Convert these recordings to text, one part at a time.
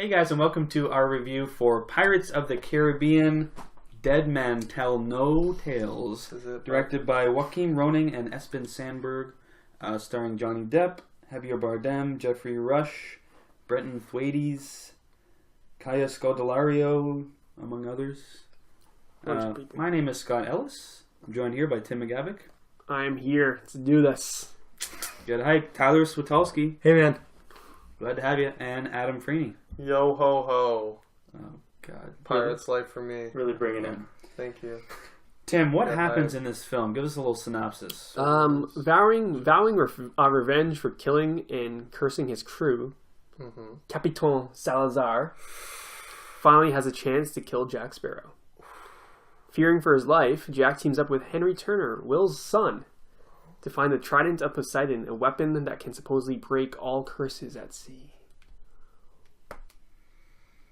Hey guys, and welcome to our review for Pirates of the Caribbean, Dead Men Tell No Tales, directed by Joaquin Roning and Espen Sandberg, starring Johnny Depp, Javier Bardem, Geoffrey Rush, Brenton Thwaites, Kaya Scodelario, among others. My name is Scott Ellis. I'm joined here by Tim McGavick. I'm here to do this. Good. Hi, Tyler Switolski. Hey, man. Glad to have you. And Adam Freeney. Yo ho ho. Oh, God. Pirate's life for me. Really bringing it. Thank you. Tim, what happens in this film? Give us a little synopsis. Vowing revenge for killing and cursing his crew, Capitan Salazar finally has a chance to kill Jack Sparrow. Fearing for his life, Jack teams up with Henry Turner, Will's son, to find the Trident of Poseidon, a weapon that can supposedly break all curses at sea.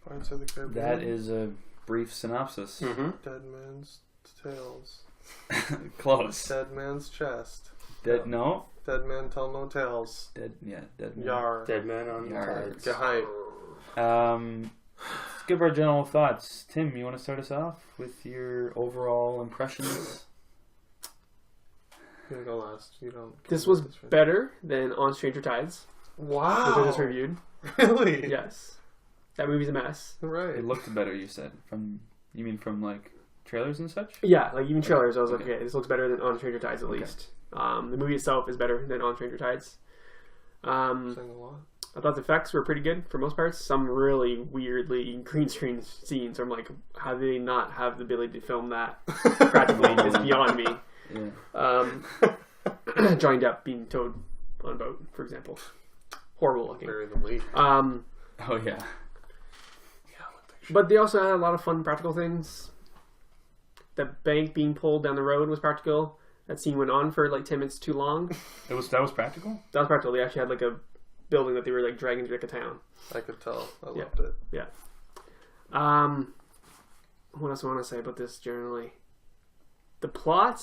Pirates of the Caribbean. That is a brief synopsis. Dead man's tales. Close. Dead man's chest. Dead no. Dead man tell no tales. Dead man. Yar. Dead man on Yar. tides. Get hype. Let's give our general thoughts. Tim, you want to start us off with your overall impressions? You go last. You don't. This was better than On Stranger Tides, Wow. which I just reviewed. Really? Yes. That movie's a mess. Right. It looked better, you said. You mean from like trailers and such? Yeah, like even trailers, I was like, Okay. okay, this looks better than On Stranger Tides at least. The movie itself is better than On Stranger Tides. Saying a lot. I thought the effects were pretty good for most parts. Some really weirdly green screen scenes. I'm like, how do they not have the ability to film that practically? It's beyond me. Yeah. Johnny Depp being towed on a boat, for example. Horrible looking. Bury the lead. Oh, yeah. But they also had a lot of fun practical things. The bank being pulled down the road was practical. That scene went on for like 10 minutes too long. That was practical? That was practical. They actually had like a building that they were like dragging through like a town. I could tell. I loved it. Yeah. What else do I want to say about this generally? The plot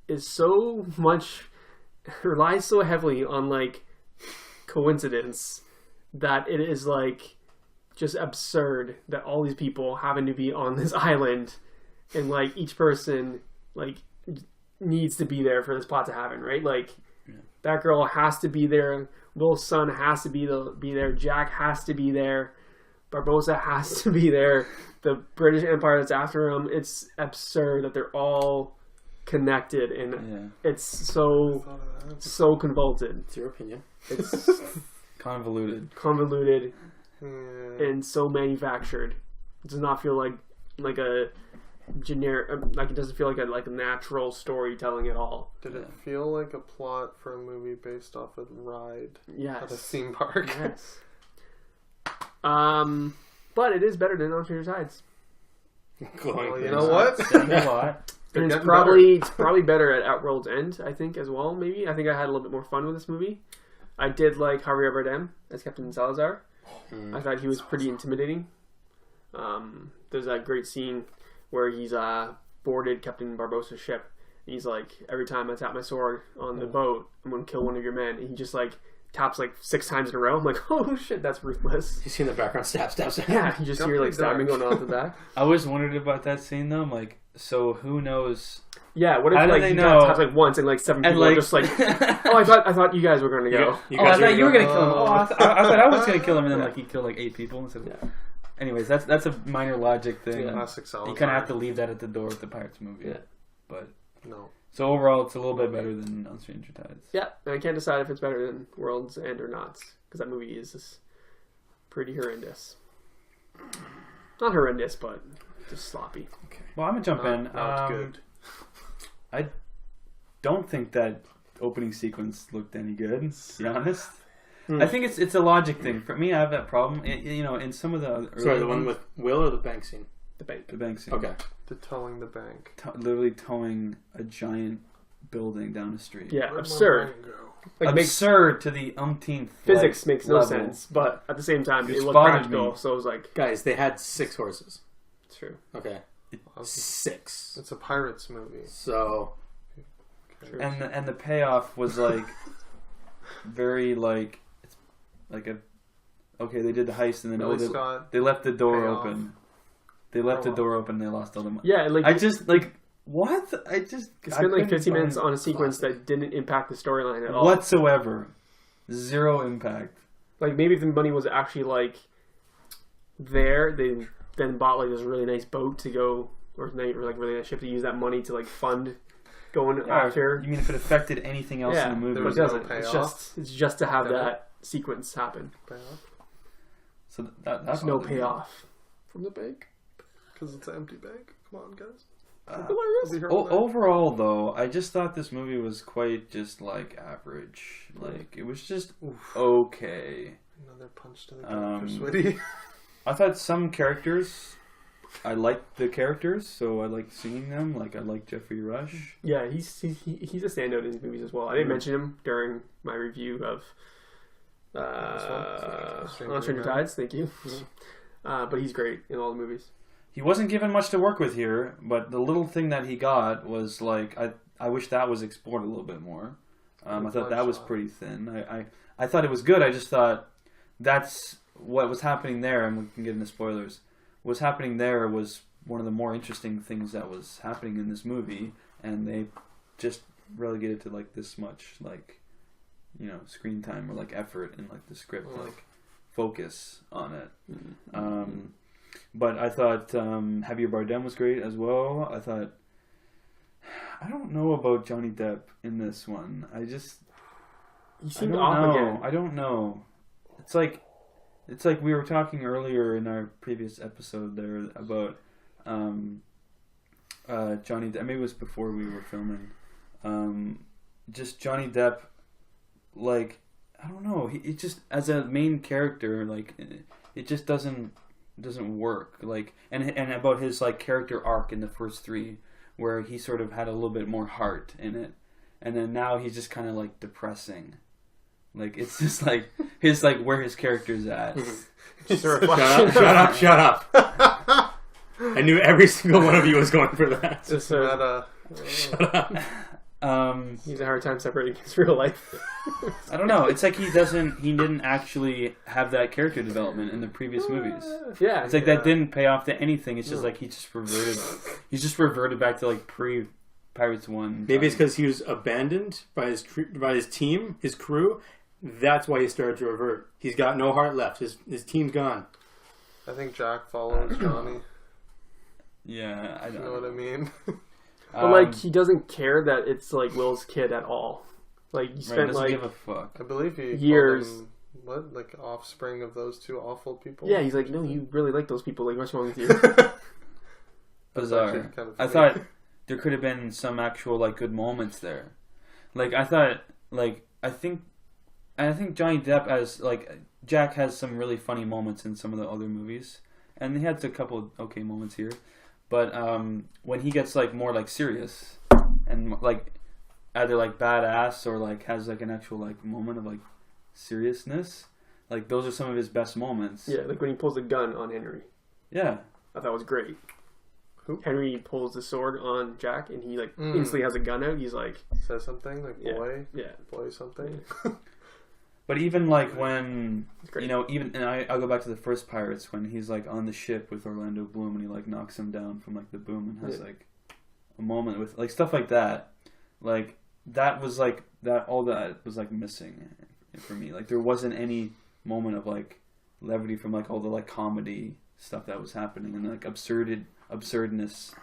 is so much, relies so heavily on like coincidence that it is like just absurd that all these people happen to be on this island and like each person like needs to be there for this plot to happen, right? Like that girl has to be there, Will's son has to be there, Jack has to be there, Barbossa has to be there, the British Empire that's after him. It's absurd that they're all connected and it's so convoluted. It's your opinion. It's convoluted and so manufactured. It does not feel like a generic, like it doesn't feel like a natural storytelling at all. Did it feel like a plot for a movie based off a ride at a Yes. theme park? Yes. But it is better than On Stranger Tides. Well, you know what? A lot. And it's probably better at Outworld's End, I think, as well, maybe. I think I had a little bit more fun with this movie. I did like Javier Bardem as Captain Salazar. I thought he was pretty intimidating. There's that great scene where he's boarded Captain Barbossa's ship. And he's like, every time I tap my sword on the boat, I'm going to kill one of your men. And he just like taps like 6 times in a row. I'm like, oh shit, that's ruthless. You see in the background, stab. Yeah, you just hear like stabbing going on at the back. I always wondered about that scene though. I'm like, so who knows? Yeah, what if How do like they he know? taps like once and like 7 people like- are just like, oh, I thought you guys were going to go. I thought you were gonna kill him. Oh, I thought I was gonna kill him, and then like he killed like 8 people instead of. Anyways, that's a minor logic thing. Classic Salazar. You kind of have to leave that at the door with the Pirates movie. Yeah. But No. so overall, it's a little bit better than On Stranger Tides. Yeah, and I can't decide if it's better than World's End or not, because that movie is just pretty horrendous. Not horrendous, but just sloppy. Okay. Well, I'm gonna jump in. Not good. I don't think that opening sequence looked any good, to be honest. I think it's a logic thing. For me, I have that problem. In some of the Sorry, the one with Will or the bank scene? The bank. the bank scene. Okay. The towing the bank. Literally towing a giant building down the street. Yeah, Where'd my absurd. mind go? Like, it makes Absurd to the umpteenth. physics makes no level. sense, but at the same time, It it was bothered practical. me. So it was like, Guys, they had 6 horses. it's true. Okay. 6. It's a Pirates movie. So And the payoff was like very like it's like a okay, they did the heist, and then Ridley Scott they left the door payoff. open. They left the door open. They lost all the money. Yeah, like I just like what? I spent like 15 minutes on a sequence that didn't impact the storyline at all whatsoever. Zero impact. Like maybe if the money was actually like there, they then bought like this really nice boat to go, or like really nice ship to use that money to like fund going after. You mean if it affected anything else in the movie? But it doesn't. It's just to have that sequence happen. Payoff? So that's no payoff From the bank? Because it's an empty bank? Come on, guys. Overall, though, I just thought this movie was quite just like average. Like it was just okay. Another punch to the gut for Switty. I thought some characters, I liked the characters, so I liked seeing them. Like I liked Geoffrey Rush. Yeah, he's a standout in these movies as well. I didn't mention him during my review of on Stranger Tides. Thank you. But he's great in all the movies. He wasn't given much to work with here, but the little thing that he got was like I wish that was explored a little bit more. I thought that was pretty thin. I thought it was good. I just thought that's what was happening there, and we can get into spoilers. What was happening there was one of the more interesting things that was happening in this movie, and they just relegated to like this much like screen time or like effort in like the script, like focus on it. But I thought Javier Bardem was great as well. I don't know about Johnny Depp in this one. He seemed off again. I don't know. It's like we were talking earlier in our previous episode there about Johnny Depp. Maybe it was before we were filming. Just Johnny Depp, like I don't know. It just as a main character, like it just doesn't work. Like and about his like character arc in the first three, where he sort of had a little bit more heart in it, and then now he's just kind of like depressing. Like it's just like his like where his character's at. Shut up! I knew every single one of you was going for that. Just shut up. He has a hard time separating his real life. I don't know. It's like he didn't actually have that character development in the previous movies. Yeah, it's like that didn't pay off to anything. It's just like he just reverted. He's just reverted back to like pre Pirates 1. Maybe it's because he was abandoned by his team, his crew. That's why he started to revert. He's got no heart left. His team's gone. I think Jack follows Johnny. Yeah, I don't know what I mean. But like he doesn't care that it's like Will's kid at all. Like he spent doesn't like give a fuck. I believe he years. Called him, like offspring of those two awful people? Yeah, he's like, no, you really like those people. Like, what's wrong with you? Bizarre. Kind of I thought there could have been some actual like good moments there. Like I thought, like I think Johnny Depp as like Jack has some really funny moments in some of the other movies, and he had a couple of okay moments here. But when he gets like more like serious and like either like badass or like has like an actual like moment of like seriousness, like those are some of his best moments. Yeah, like when he pulls the gun on Henry. Yeah, I thought it was great. Who? Henry pulls the sword on Jack and he like instantly has a gun out. He's like says something like boy, boy something. Yeah. But even like when even and I'll go back to the first Pirates when he's like on the ship with Orlando Bloom and he like knocks him down from like the boom and has like a moment with like stuff like that. Like that was like that all that was like missing for me. Like there wasn't any moment of like levity from like all the like comedy stuff that was happening and like absurdness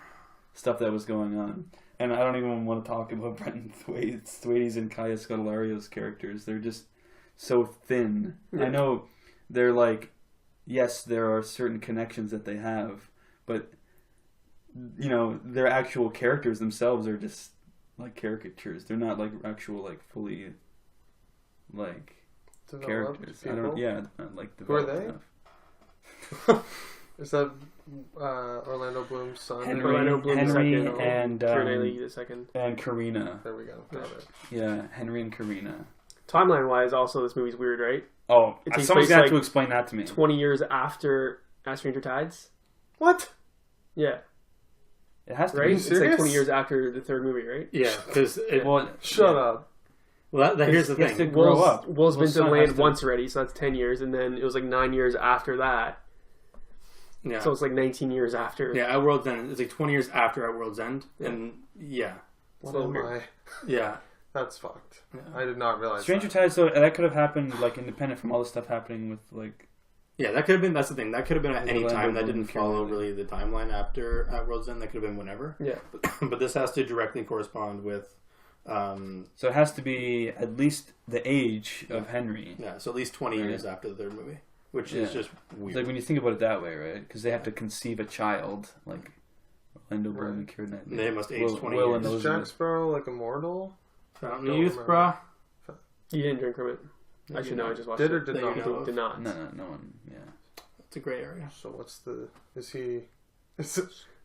stuff that was going on. And I don't even want to talk about Brendan Thwaites and Kaya Scotolario's characters. They're just so thin. I know they're like, yes, there are certain connections that they have, but their actual characters themselves are just like caricatures. They're not like actual like fully like characters. People? I don't. Yeah, not like who are they? Is that Orlando Bloom's son? Henry and the second, and Karina. There we go. Got it. Yeah, Henry and Karina. Timeline-wise, also, this movie's weird, right? Oh, someone's got to explain that to me. 20 years after Stranger Tides? What? Yeah. It has to right? be. It's like 20 years after the third movie, right? Yeah, because shut up. Well, here's the He has to thing. grow up. Will's been to son land has to- once already, so that's 10 years, and then it was like 9 years after that. Yeah. So it's like 19 years after. Yeah, at World's End. It's like 20 years after at World's End. Yeah. And yeah. What So am weird. I? Yeah. That's fucked. Yeah. I did not realize. Stranger that. Tides, so that could have happened like independent from all the stuff happening with like. Yeah, that could have been. That's the thing. That could have been at The any Land time. of That didn't Bloom follow Carolina. really the timeline after at World's End. That could have been whenever. Yeah. But this has to directly correspond with. So it has to be at least the age of Henry. Yeah, so at least 20 Right. years after the third movie, which is Yeah. just weird. Like when you think about it that way, right? Because they have to conceive a child, like Orlando Bloom and Keira Knightley. They must age 20 Will years. and Is Jack Elizabeth. Sparrow like immortal? Fountain Don't of Youth, remember. brah. You didn't drink from it. No, Actually, you no, I don't. just watched Did it. or did That not? you know of. Did not. No one. Yeah. It's a gray area. So what's the? Is he?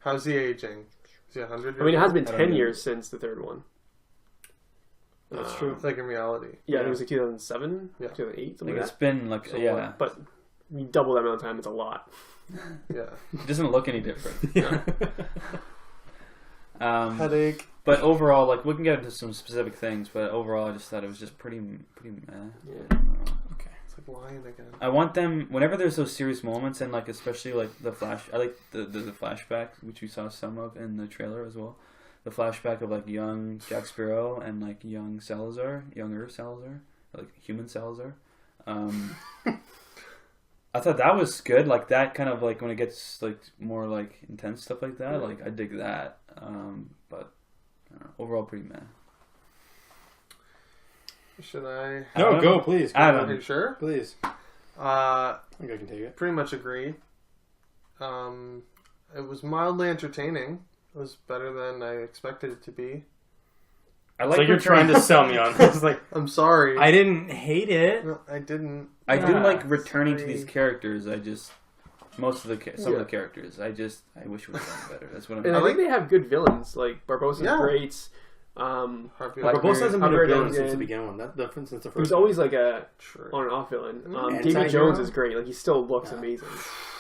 How's he aging? Is he 100? I mean, it has been I don't 10 know. years since the third one. That's true. Like in reality. Yeah, I think it was like 2007, Yeah. 2008, something Like like it's that. been like So yeah. But you double that amount of time, it's a lot. Yeah. It doesn't look any different. Headache. But overall, like we can get into some specific things, but overall, I just thought it was just pretty meh. Yeah. Okay. It's like lying again. I want them whenever there's those serious moments, and like especially like the flash. I like the flashback, which we saw some of in the trailer as well. The flashback of like young Jack Sparrow and like younger Salazar, like human Salazar. I thought that was good. Like that kind of like when it gets like more like intense stuff like that. Like I dig that. But I don't know, overall pretty meh. Should I? No, Adam? go, please. Go. Adam. Are you sure? Please. I I think I can take it. pretty much agree. It was mildly entertaining. It was better than I expected it to be. I like. So you're trying to sell me on this. Like, I'm sorry. I didn't hate it. No, I didn't. I do Yeah, like returning to sorry. these characters. I just most of the some of Yeah. the characters. I wish it was done better. That's what I'm. And I think they have good villains. Like, Barbossa's Yeah. great. Harvey Like, Barbossa hasn't been a Javier villain since the Bardem. beginning one. Since the first. He was one. always like a True. on and off villain. And David Tiger. Jones is great. Like, he still looks Yeah. amazing.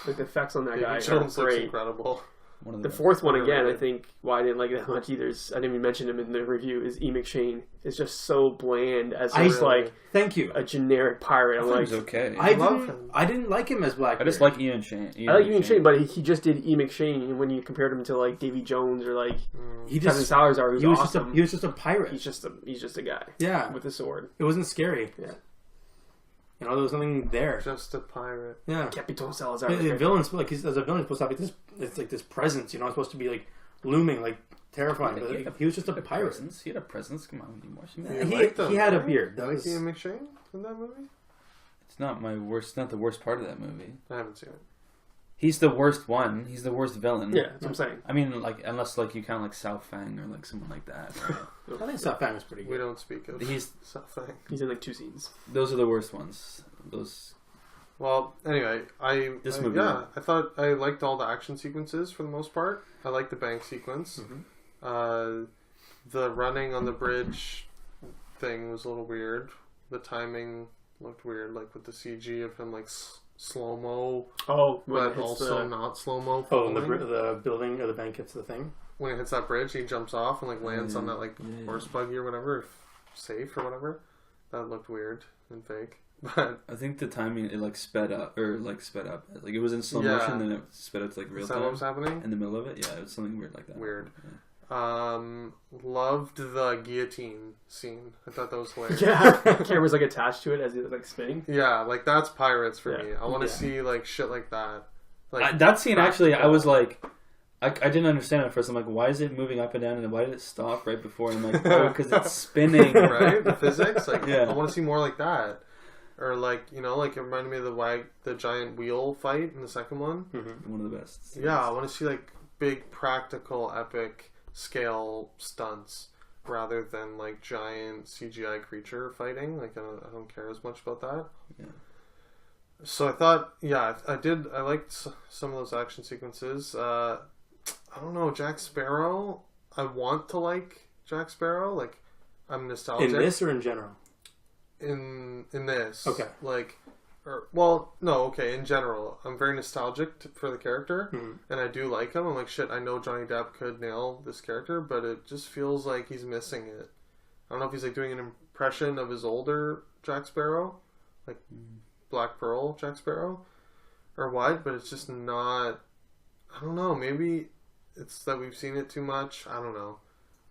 Like, the effects on that guy David Jones are looks great. incredible. one of The best. fourth one, again, I Underrated. think why I didn't like it that much either is I didn't even mention him in the review, is E. McShane. It's just so bland as I- just like Thank you. a generic pirate. I I'm thought like, he was okay. I didn't like him as Blackbeard. I just like Ian Shane. I like E. McShane, but he just did E. McShane, and when you compared him to like Davy Jones or like he Kevin just Salazar, who's he was awesome, he was just a pirate. he's just a guy Yeah, with a sword. it wasn't scary. Yeah. You know, there was nothing there. Just a pirate. Yeah. Capitan Salazar. The villain's like as a villain, he's supposed to have like this. It's like this presence, you know. It's supposed to be like looming, like terrifying. But like, he was just a pirate. Presence. He had a presence. Come on, you watch him. You He- liked him, he had a right? beard. You That like was- Ian McShane in that movie? It's not my worst. It's not the worst part of that movie. I haven't seen it. He's the worst one. He's the worst villain. Yeah, that's what I'm saying. I mean, like unless like you kind of like Sao Fang or like someone like that. Right? I think South Fang was pretty We good. don't speak of He's something. He's in like 2 scenes. those are the worst ones. Those Well, anyway, I movie. I thought I liked all the action sequences for the most part. I liked the bank sequence. The running on the bridge thing was a little weird. The timing looked weird, like with the CG of him like slow mo, Oh, but also not slow mo. Oh, and the building or the bank hits the thing. When he hits that bridge, he jumps off and like lands on that like Yeah. horse buggy or whatever, safe or whatever. That looked weird and fake. But I think the timing it like sped up. Like it was in slow Yeah. motion, then it sped up to like real is that what was time happening? in the middle of it. Yeah, it was something weird like that. Weird. Yeah. Loved the guillotine scene. I thought that was hilarious. Yeah, camera's like attached to it as it's like spinning. Yeah, like that's pirates for Yeah. me. I want to Yeah. see like shit like that. Like That scene actually, I was like, I didn't understand it at first. I'm like, why is it moving up and down, and why did it stop right before? And I'm like, oh, because it's spinning. right, the physics. Like Yeah. I want to see more like that, or like like it reminded me of the giant wheel fight in the second one. One of the best. Yeah, I want to see like big practical epic scale stunts rather than like giant CGI creature fighting. Like I don't care as much about that. Yeah. So I thought, I liked some of those action sequences. I don't know, Jack Sparrow. I want to like Jack Sparrow. Like I'm nostalgic In this or in general? in this. Okay. Like, in general, I'm very nostalgic for the character, and I do like him. I'm like, shit, I know Johnny Depp could nail this character, but it just feels like he's missing it. I don't know if he's like doing an impression of his older Jack Sparrow, like Black Pearl Jack Sparrow, or what. But it's just not. I don't know. Maybe it's that we've seen it too much. I don't know.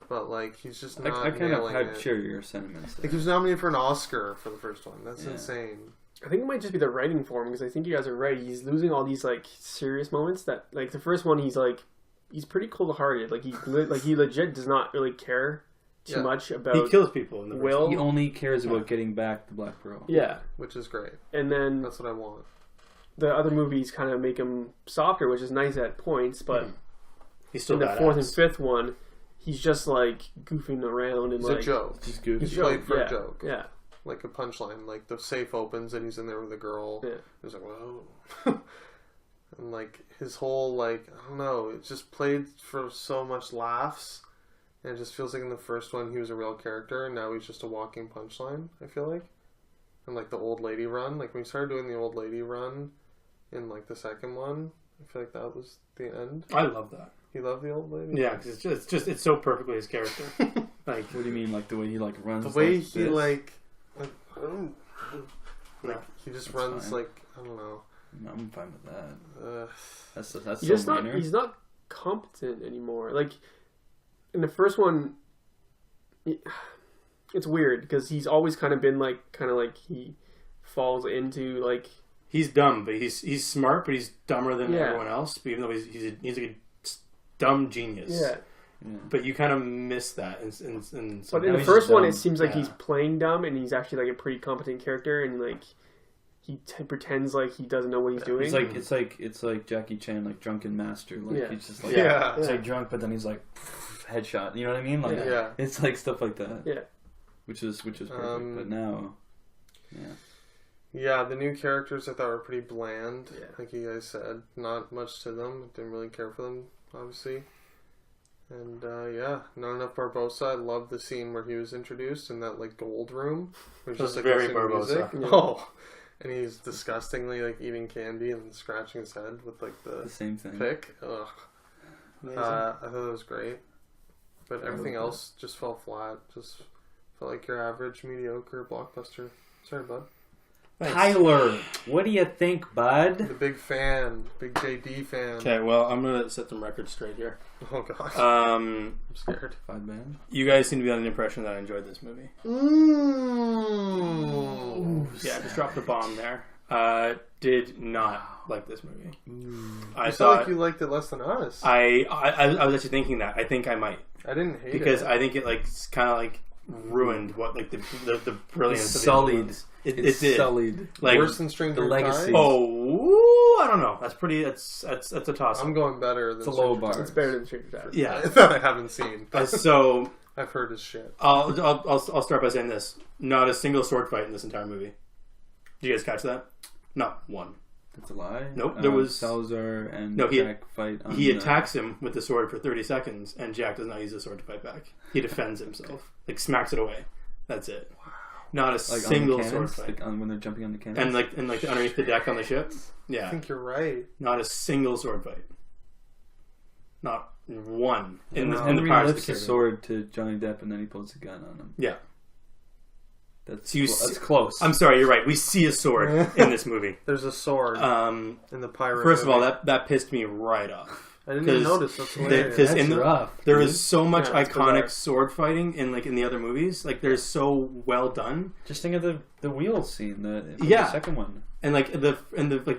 But like he's just not. I kind of nailing share your sentiments. Like he was nominated for an Oscar for the first one. That's insane. I think it might just be the writing for him because I think you guys are right. He's losing all these like serious moments that like the first one he's pretty cold-hearted. Like he legit does not really care too much about. He kills people in the Will. He only cares about getting back the Black Pearl. Yeah, which is great. And then that's what I want. The other movies kind of make him softer, which is nice at points, but he's still in the fourth and fifth one, he's just like goofing around and he's like a joke. He's good. He's played for a joke. Yeah. Like a punchline, like the safe opens and he's in there with a girl. Yeah. He's like, whoa. And like his whole like I don't know, it just played for so much laughs. And it just feels like in the first one he was a real character and now he's just a walking punchline, I feel like. And like the old lady run, like when we started doing the old lady run in like the second one, I feel like that was the end. I love that. You love the old lady? Yeah, because it's so perfectly his character. Like, what do you mean, like the way he like runs? The way like he this? like he just That's runs fine. like I don't know. I'm fine with that. That's He's so just minor. he's not competent anymore. Like in the first one, it's weird because he's always kind of like he falls into like he's dumb, but he's smart, but he's dumber than everyone else. But even though he's a dumb genius. Yeah. But you kind of miss that. But in the first one, it seems like he's playing dumb, and he's actually like a pretty competent character, and like he pretends like he doesn't know what he's doing. It's like Jackie Chan, like drunken master. Like he's just like he's like drunk, but then he's like headshot. You know what I mean? Like it's like stuff like that. Yeah, which is perfect. But now, yeah, the new characters I thought were pretty bland. Yeah. Like you guys said, not much to them. Didn't really care for them, obviously. And not enough Barbosa. I loved the scene where he was introduced in that like gold room. Where he's just like very listening to Barbosa. music. Oh, and he's disgustingly like eating candy and scratching his head with like the same thing. Pick. Ugh. I thought it was great, but everything else just fell flat. Just felt like your average, mediocre blockbuster. Sorry, bud. Thanks. Tyler, what do you think, bud? The big fan, big JD fan. Okay, well, I'm gonna set some records straight here. Oh god, I'm scared. You guys seem to be under the impression that I enjoyed this movie. Yeah, just dropped a bomb there. Did not like this movie. I thought like you liked it less than us. I was actually thinking that. I think I might. I didn't hate because it I think it like kind of like ruined what like the brilliance it's of sullied. It It's sullied. Like worse than Stranger the legacy. Tides? Oh, I don't know. That's pretty. That's a toss. I'm going better than it's a low bar. It's better than Stranger Tides. Yeah, that I haven't seen. So I've heard his shit. I'll start by saying this: not a single sword fight in this entire movie. Did you guys catch that? Not one. That's a lie. Nope. There was Salazar and no. Jack fight. He attacks him with the sword for 30 seconds, and Jack does not use the sword to fight back. He defends himself, like smacks it away. That's it. Wow. Not a like single cannons, sword fight. like when they're jumping on the cannons, and like underneath the deck on the ship. Yeah, I think you're right. Not a single sword fight. Not one in the Henry Pirates of lifts the the Caribbean. sword to Johnny Depp, and then he pulls a gun on him. Yeah. That's close. I'm sorry, you're right. We see a sword in this movie. There's a sword in the pirate. First of movie. all, that pissed me right off. I didn't even notice. That's hilarious. Because That's rough. there is so much Yeah, it's iconic bizarre. sword fighting in the other movies. Like they're so well done. Just think of the wheels scene, the second one, And like the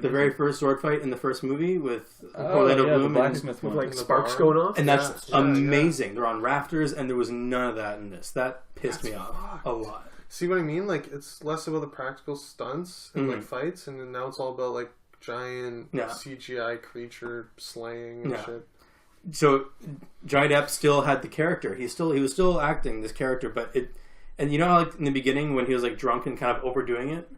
very first sword fight in the first movie with the Orlando Bloom blacksmith With one. like the sparks bar. going off. and that's Yeah, amazing. They're on rafters, and there was none of that in this. That pissed me off fucked. a lot. See what I mean? Like it's less about the practical stunts and like fights, and then now it's all about like giant CGI creature slaying and shit. So Johnny Depp still had the character. He was still acting this character, but and you know how like in the beginning when he was like drunk and kind of overdoing it,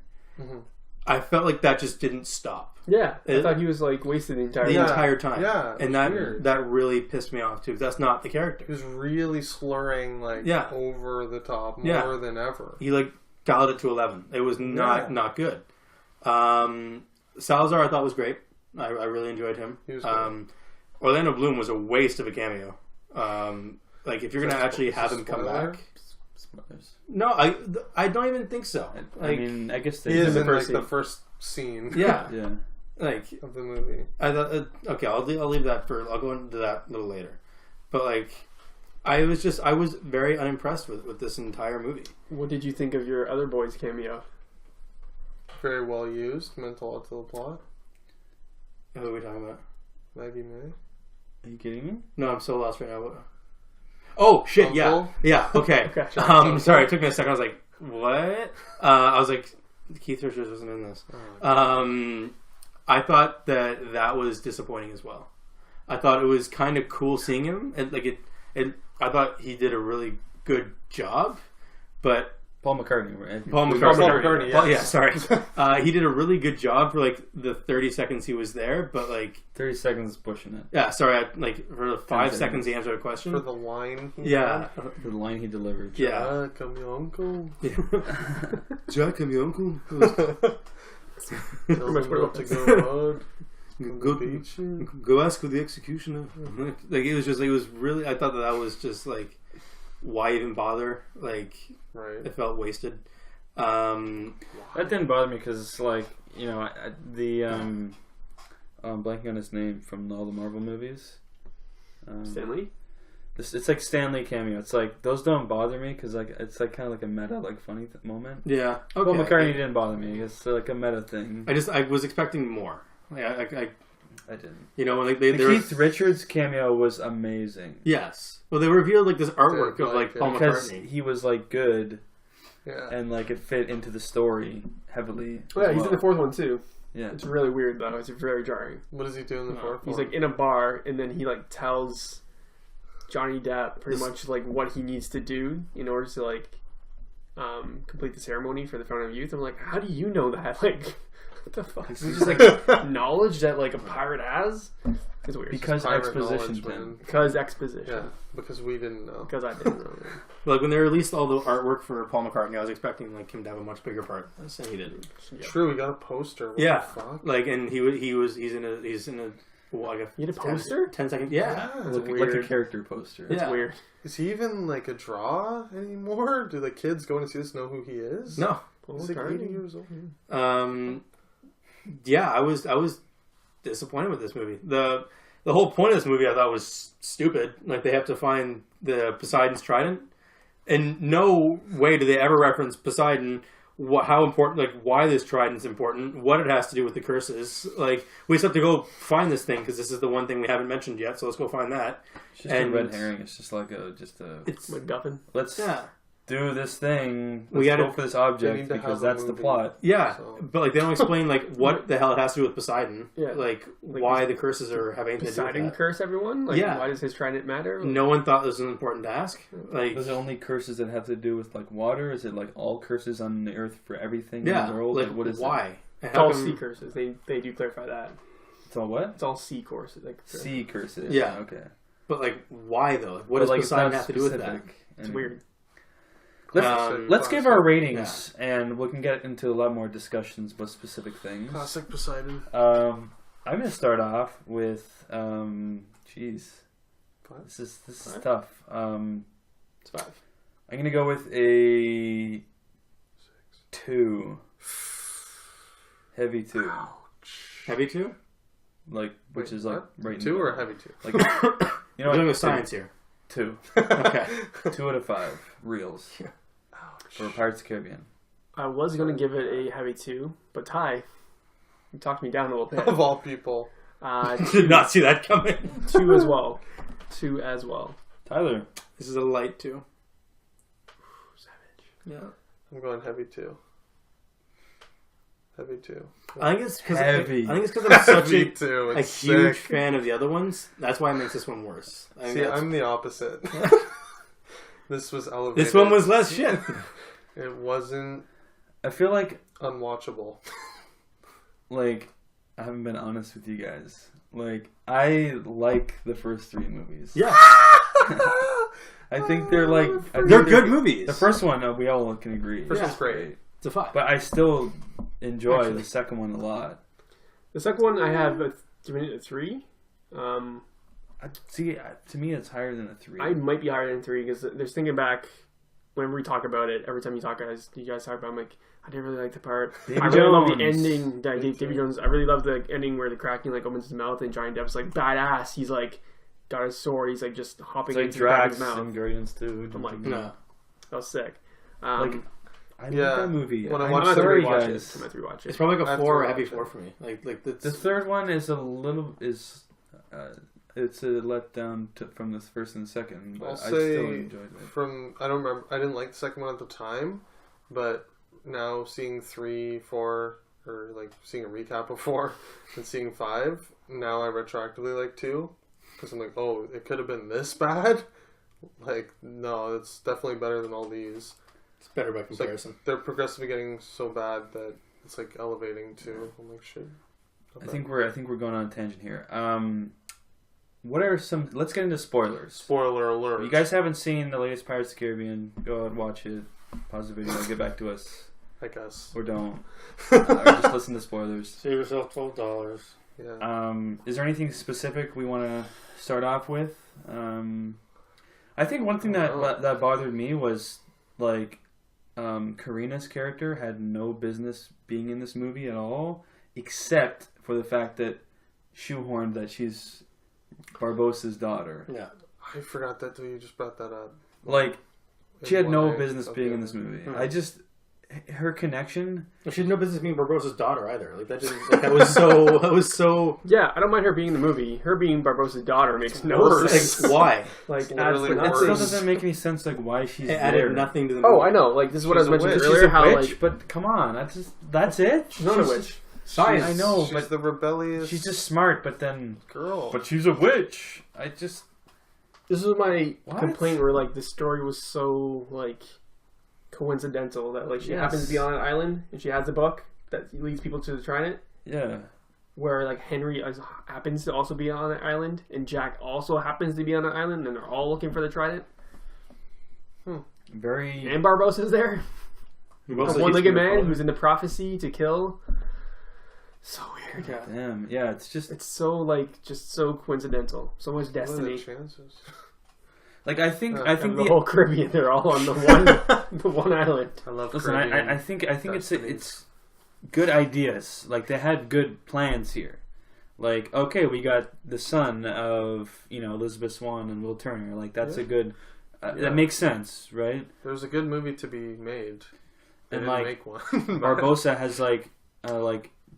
I felt like that just didn't stop. Yeah, I thought he was like wasted the entire time. Yeah, and that really pissed me off too. That's not the character. He was really slurring like over the top more than ever. He like dialed it to 11. It was not good. Salazar I thought was great. I really enjoyed him. He was great. Orlando Bloom was a waste of a cameo. Like if you're gonna actually have him come back, spoilers. No, I don't even think so. I mean, I guess he is in first the first scene. Yeah, yeah. like of the movie. I thought, okay, I'll leave that for. I'll go into that a little later. But like, I was very unimpressed with this entire movie. What did you think of your other boys cameo? Very well used. Meant a lot to the plot. What are we talking about? Maggie May. Are you kidding me? No, I'm so lost right now. Oh shit! Uncle? Yeah. Okay. Okay. Sorry, it took me a second. I was like, what? I was like, Keith Richards wasn't in this. I thought that was disappointing as well. I thought it was kind of cool seeing him, and I thought he did a really good job, but Paul McCartney, right? Paul McCartney. McCartney, Well, yes. yeah, sorry. He did a really good job for like the 30 seconds he was there, but like 30 seconds is pushing it. yeah, sorry. For the 5 seconds he answered a question. For the line. Yeah, The line he delivered. yeah. Jack, I'm your uncle. Jack, I'm your uncle. Tell them not to go hard. Go ask for the executioner. Like it was really. I thought that was just like, why even bother? Like, Right. it felt wasted. That didn't bother me because, like, you know, I'm blanking on his name from all the Marvel movies. Stanley? It's like Stanley cameo. It's like those don't bother me because like it's like kind of like a meta like funny moment. Yeah. Paul Okay. McCartney didn't bother me. It's like a meta thing. I was expecting more. I didn't. you know, like The Keith Richards cameo was amazing. Yes. Well, they revealed like this artwork of like like Paul it. Because McCartney. he was like good Yeah. and like it fit into the story heavily. Oh, yeah, as he's in well. the fourth one too. Yeah. It's really weird though. It's very jarring. What does he do in the fourth He's one? like in a bar, and then he like tells Johnny Depp pretty much like what he needs to do in order to like complete the ceremony for the Fountain of Youth. I'm like, how do you know that? Like, what the fuck? Is it just like knowledge that like a pirate has? It's weird. Because Pirate exposition, knowledge, man. Because exposition. Yeah, because we didn't know. Because I didn't know. Like when they released all the artwork for Paul McCartney, I was expecting like him to have a much bigger part. And he didn't. True, we got a poster. What Yeah. the fuck? Like, and he's in a well, like You had a poster? 10 second. Yeah. Yeah. like weird. a character poster. Yeah. It's weird. Is he even like a draw anymore? Do the kids going to see this know who he is? No. He's like 80 years old. Yeah, I was disappointed with this movie. The whole point of this movie I thought was stupid. Like they have to find the Poseidon's trident, and no way do they ever reference Poseidon. How important? Like why this trident's important? What it has to do with the curses? Like we just have to go find this thing because this is the one thing we haven't mentioned yet. So let's go find that. It's just a red herring. It's just like It's MacGuffin. let's yeah. do this thing. We Let's gotta- go for this They need object to because have a that's the movie. plot. Yeah, So- but like they don't explain like what the hell it has to do with Poseidon. Yeah. Like Like, why the curses are have anything to do Poseidon with that. curse everyone? Like, Yeah. why does his trident matter? No one thought this was important to ask. Like Is it only curses that have to do with like water? Is it like all curses on the earth for everything in yeah, the world? like What is why? it? And It's how all come- sea curses. They do clarify that. It's all what? It's all sea courses. Like, Sea curses. Yeah. Okay. But like why though? What But, does like, it's Poseidon not have to do with that? specific. it's And weird. Let's give our ratings, and we can get into a lot more discussions about specific things. Classic Poseidon. I'm gonna start off with jeez, What? this is tough. It's 5. I'm gonna go with a 2. Heavy 2. Heavy too? Like which is like what? right in 2 the or middle. heavy 2? Like you We're know what? doing with science here. 2. Okay. 2 out of 5 reels for Pirates of the Caribbean. I was going to give it a heavy 2, but Ty, you talked me down a little bit. Of all people. Did not see that coming. 2 as well. 2 as well. Tyler, This is a light 2. Savage. Yeah. I'm going heavy 2. Heavy 2. I think it's because Heavy. I'm such Heavy a 2. a It's huge sick. fan of the other ones. That's why it makes this one worse. I think See, that's- I'm the opposite. This was elevated. this one was less shit. It wasn't I feel like unwatchable. I haven't been honest with you guys. Like I like the first 3 movies. Yeah, I think they're like they're good movies. The first one we all can agree. First Yeah. one's great. It's a 5. But I still enjoy Actually. the second one a lot. The second one I have a 3. See, to me, it's higher than a 3. I might be higher than 3 because there's thinking back, whenever we talk about it, every time you guys talk about it, I'm like, I didn't really like the part. Davy I really love the Jones. ending. Davy Jones. I really love the ending where the Kraken like opens his mouth and Johnny Depp's like badass. He's like got his sword. He's like just hopping It's like into the Kraken's Drax mouth. and Guardians too. I'm like, No. that was sick. I love that movie. When I I'm watched I'm gonna sorry, rewatch guys. it. I'm gonna rewatch it. It's probably like I a have 4 or to a heavy watch 4 it. for me. Like that's The third one is it's a letdown from the first and second, but I'll I say still enjoyed it. I don't remember. I didn't like the second one at the time, but now seeing 3, 4, or like seeing a recap of 4 and seeing 5, now I retroactively like 2 because I'm like, oh, it could have been this bad. Like, no, it's definitely better than all these. it's better by comparison. They're progressively getting so bad that it's like elevating too. I'm like, shit. I think we're going on a tangent here. What are some? Let's get into spoilers. Spoiler alert. If you guys haven't seen the latest Pirates of the Caribbean, go out and watch it. Pause the video, get back to us, I guess. or don't, or just listen to spoilers. Save yourself $12. Yeah. Is there anything specific we want to start off with? I think one thing that bothered me was like Karina's character had no business being in this movie at all, except for the fact that shoehorned that she's Barbossa's daughter. Yeah. I forgot that you just brought that up. Like, she had no business Okay. being in this movie. Her connection. She had no business being Barbossa's daughter either. Like that didn't. Like, that was so. Yeah, I don't mind her being in the movie. Her being Barbossa's daughter makes no sense. Like, why? Like, It's literally That worse. still doesn't make any sense. Like, why she's It there. added nothing to the movie. Oh, I know. Like, this is what I was She's a mentioning witch. earlier. She's a How witch, like but come on, that's it. she's not a witch. Science. I know, She's but the rebellious she's just smart. But then, girl. but she's a witch. This was my What? complaint where like the story was so like coincidental that like she Yes. happens to be on an island and she has a book that leads people to the trident. Yeah. Where like Henry happens to also be on an island and Jack also happens to be on an island and they're all looking for the trident. Very. And Barbossa's there. We A both said one-legged he's man gonna who's in the prophecy to kill. So weird. Yeah. Damn. Yeah. It's just It's so like just so coincidental. So much What are the destiny. chances? like I think And the the whole Caribbean, they're all on the one island. I love listen. Caribbean I think destinies. it's good ideas. Like they had good plans here. Like okay, we got the son of Elizabeth Swann and Will Turner. Like that's a good. Yeah. That makes sense, right? There's a good movie to be made. They And didn't like make one. Barbossa has like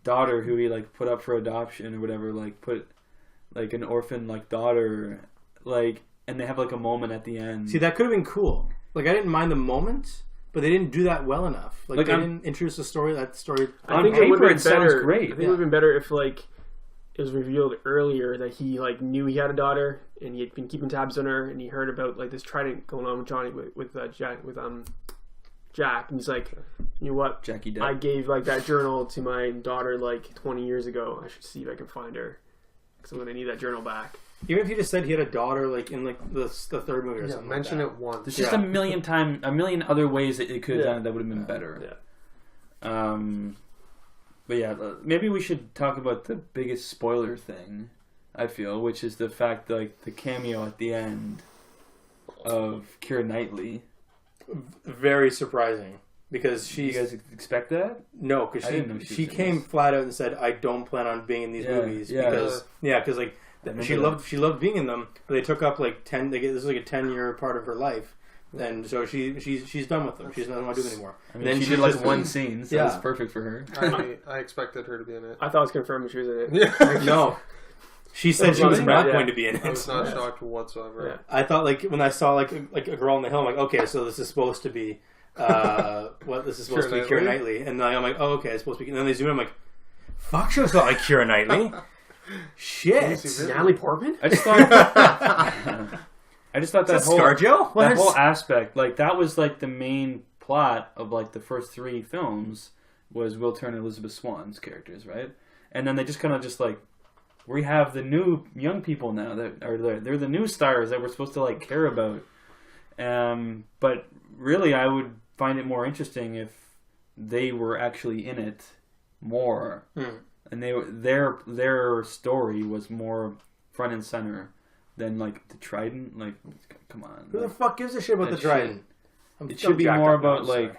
daughter who he like put up for adoption or whatever. Like put like an orphan like daughter like. And they have like a moment at the end. See, that could have been cool. Like I didn't mind the moment, but they didn't do that well enough. Like they didn't introduce the story. That story. On I think paper, it would have it been sounds better. great. I think it would have been better if like it was revealed earlier that he like knew he had a daughter and he had been keeping tabs on her and he heard about like this trident going on with Johnny with Jack and he's like, you know what? Jackie Depp. I gave like that journal to my daughter like 20 years ago. I should see if I can find her because I'm gonna need that journal back. Even if he just said he had a daughter, like in like the third movie or Yeah, something. mention like it once. There's just a million other ways that it could have done it that would have been better. Yeah. But yeah, maybe we should talk about the biggest spoiler thing. I feel, which is the fact that, like the cameo at the end of Keira Knightley. Very surprising because Do you she guys expect that? no, because I didn't know she she was in came this. flat out and said, "I don't plan on being in these movies because like she loved being in them, but they took up like 10. This is like a 10-year part of her life, and so she's done with them. She doesn't want to do them anymore. I mean, And then she did like just- one scene, so Yeah. it's perfect for her. I expected her to be in it. I thought it was confirmed that she was in it. Yeah. No, she said she was Really? not Yeah. going to be in I was it. not shocked whatsoever. Yeah. I thought like when I saw like a girl on the hill, I'm like, okay, so this is supposed to be this is supposed to be Keira Knightley, and then I'm like, oh, okay, it's supposed to be. And then they zoom in, I'm like, fuck, she was not like Keira Knightley. Shit. Natalie Portman? I just thought. I just thought that Is that whole ScarJo? that whole aspect, like that was like the main plot of like the first 3 films was Will Turner and Elizabeth Swann's characters, right? And then they just kind of just like we have the new young people now that are they're the new stars that we're supposed to like care about. But really, I would find it more interesting if they were actually in it more, and their story was more front and center than like the Trident. Like, come on, Who the fuck gives a shit about That the Trident? It should be more about like.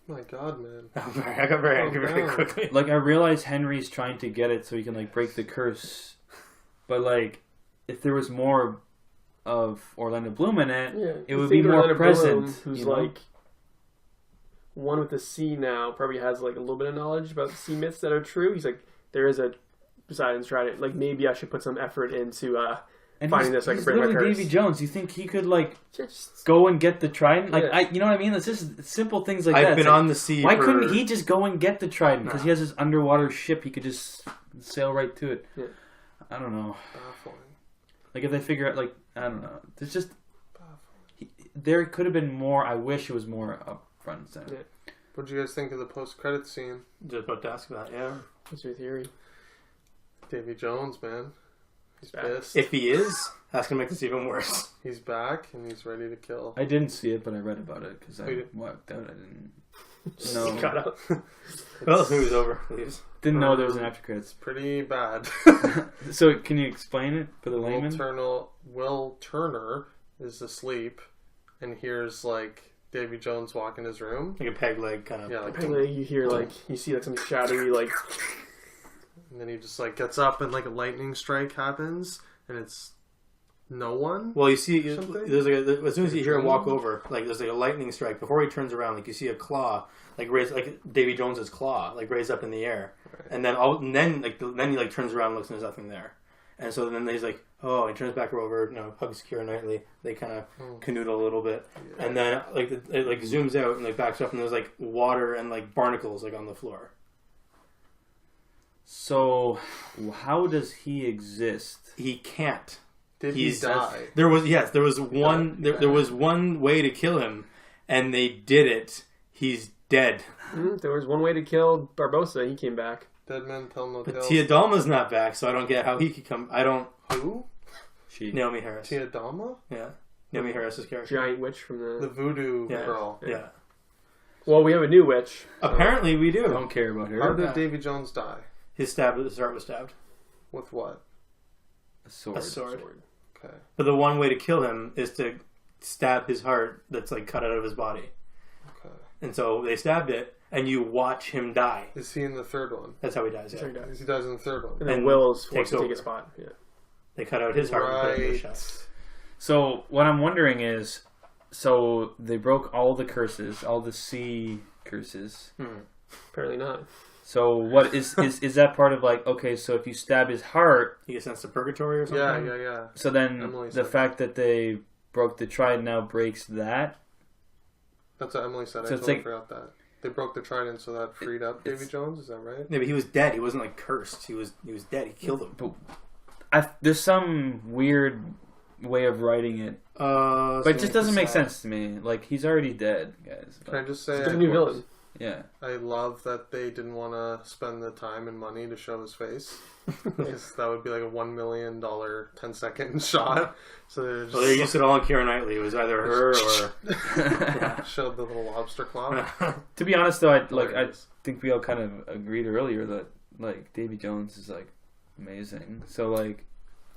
My God, man! I got very angry very quickly. Like I realize Henry's trying to get it so he can like break the curse, but like if there was more of Orlando Bloom in it, it would be more Orlando present. Bloom, who's like one with the sea now, probably has like a little bit of knowledge about the sea myths that are true. He's like, there is a Poseidon's trident. Like maybe I should put some effort into finding this. I can break my curse. Davy Jones. You think he could like Just go and get the trident? Like you know what I mean? It's just simple things like that. I've been on the sea. Why couldn't he just go and get the trident? Because he has this underwater ship. He could just sail right to it. Yeah. I don't know. Baffling. Like if they figure out, like I don't know. There's just there could have been more. I wish it was more up front and center. Yeah. What did you guys think of the post-credits scene? Just about to ask about what's your theory? Davy Jones, man. He's back. pissed. If he is, that's gonna make this even worse. He's back and he's ready to kill. I didn't see it, but I read about it because I walked out. I didn't know. Cut out. Well, this movie's over. Please. Didn't know there was an after credits. Pretty bad. So can you explain it for the layman? Will Turner is asleep and hears like Davy Jones walk in his room. Like a peg leg kind of. Yeah, like You hear like you see like some shadowy like. And then he just like gets up and like a lightning strike happens and it's no one. Well, you see, there's like as soon as you hear him walk over, like there's like a lightning strike. Before he turns around, like you see a claw, like raise, like Davy Jones's claw, like raised up in the air, right. and then he like turns around, and looks, and there's nothing there, and so then he's like, oh, he turns back over, hugs Keira Knightley. They kind of canoodle a little bit, and then like it like zooms out and like backs up, and there's like water and like barnacles like on the floor. So, how does he exist? He can't. Did he die? There was one way to kill him, and they did it. He's dead. There was one way to kill Barbossa. He came back. Dead men tell no But tales. Tia Dalma's not back, so I don't get how he could come. I don't. Who? She. Naomi Harris. Tia Dalma? Yeah. Naomi Harris's character. Giant witch from the voodoo girl. Yeah. Well, we have a new witch. Apparently, we do. I don't care about her. How did Davy Jones die? His heart was stabbed. With what? A sword. A sword. Okay. But the one way to kill him is to stab his heart that's like cut out of his body. Okay. And so they stabbed it, and you watch him die. Is he in the third one? That's how he dies, yeah. Sure he dies. He dies in the third one. And then Will's forced to over. take a spot. Yeah. They cut out his heart and put it in his chest. So, what I'm wondering is, so they broke all the curses, all the sea curses. Apparently not. So what is that part of like, okay, so if you stab his heart, he gets sent to purgatory or something? Yeah. So then the fact that they broke the trident now breaks that? That's what Emily said. So I totally forgot that. They broke the trident so that freed up Davy Jones, is that right? Yeah, but he was dead. He wasn't like cursed. He was dead. He killed him. But there's some weird way of writing it. But it just doesn't make sense to me. Like, he's already dead, guys. Can I just say... It's a new villain. Yeah. I love that they didn't want to spend the time and money to show his face. Because that would be like a $1 million 10-second shot. So they used it all on Keira Knightley. It was either her or... showed the little lobster claw. To be honest, though, I think we all kind of agreed earlier that, like, Davy Jones is, like, amazing. So, like...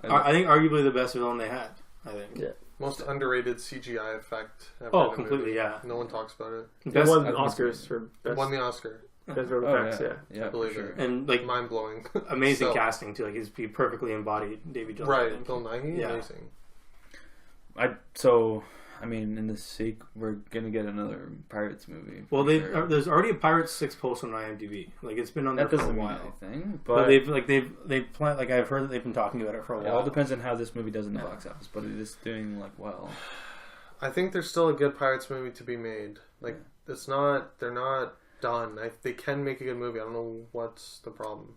I think arguably the best villain they had, I think. Yeah. Most underrated CGI effect ever. Oh, completely, yeah. No one talks about it. They won the Oscars for best. Won the Oscar. Best visual effects, yeah. I believe sure. it. And, like... mind-blowing. Amazing casting, too. Like, he perfectly embodied Davy Jones. Right. Bill Nighy, amazing. I mean, in the sequel, we're gonna get another Pirates movie. Well, there's already a Pirates 6 post on IMDb. Like, it's been on there for a while. Anything, but they've planned. Like, I've heard that they've been talking about it for a while. It all depends on how this movie does in the box office, but it is doing like well. I think there's still a good Pirates movie to be made. Like, it's not. They're not done. They can make a good movie. I don't know what's the problem.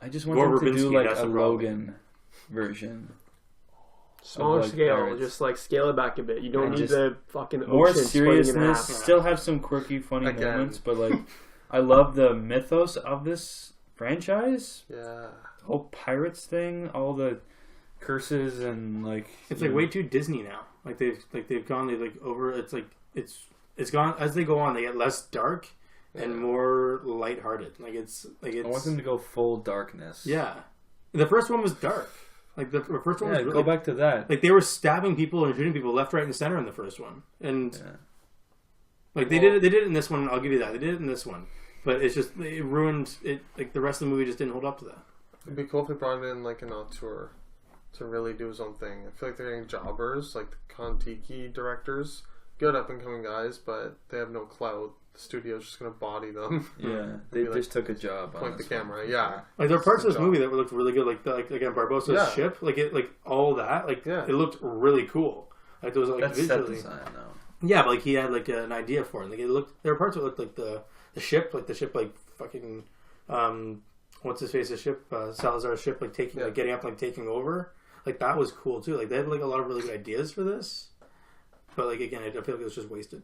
I just want them to do like a Logan version. Smaller scale, Pirates. Just like scale it back a bit. You don't need the fucking more seriousness. Still have some quirky, funny moments, but like, I love the mythos of this franchise. Yeah, the whole pirates thing, all the curses and like it's like way too Disney now. Like they've gone over. It's like it's gone as they go on. They get less dark and more lighthearted. Like it's I want them to go full darkness. Yeah, the first one was dark. Like the first one was really, go back to that. Like they were stabbing people and shooting people left, right, and center in the first one, and Like they did it in this one. I'll give you that. They did it in this one, but it's just it ruined it. Like the rest of the movie just didn't hold up to that. It'd be cool if they brought in like an auteur to really do his own thing. I feel like they're getting jobbers, like the Kon-Tiki directors, good up and coming guys, but they have no clout. The studio's just gonna body them. Yeah, they just took a job. Point the camera. Yeah, like there are parts of this movie that looked really good, like again Barbossa's ship, like all that, like it looked really cool. Like there was like that's visually. set design though. Yeah, but like he had like an idea for it. Like it looked. There were parts that looked like the ship, like fucking what's his face's ship, Salazar's ship, like taking like getting up, like taking over. Like that was cool too. Like they had like a lot of really good ideas for this, but like again, I feel like it was just wasted.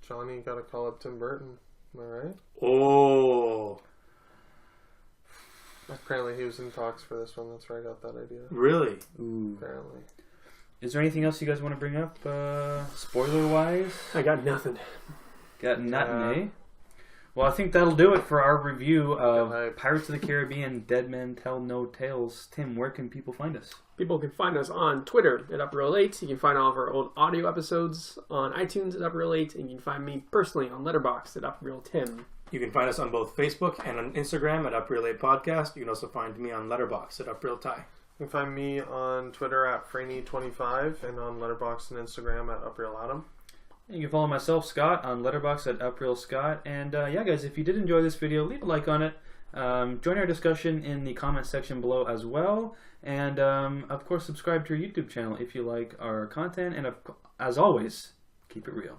Johnny got to call up Tim Burton. Am I right? Oh, apparently he was in talks for this one. That's where I got that idea. Really? Ooh. Apparently. Is there anything else you guys want to bring up, spoiler wise? I got nothing. Got nothing, eh? Well, I think that'll do it for our review of Pirates of the Caribbean: Dead Men Tell No Tales. Tim, where can people find us? People can find us on Twitter at UpReal8. You can find all of our old audio episodes on iTunes at UpReal8, and you can find me personally on Letterboxd at UpRealTim. You can find us on both Facebook and on Instagram at UpReal8 Podcast. You can also find me on Letterboxd at UpRealTie. You can find me on Twitter at Franny25 and on Letterboxd and Instagram at UpRealAdam. You can follow myself, Scott, on Letterboxd at UpRealScott. And yeah, guys, if you did enjoy this video, leave a like on it. Join our discussion in the comment section below as well. And of course, subscribe to our YouTube channel if you like our content. And as always, keep it real.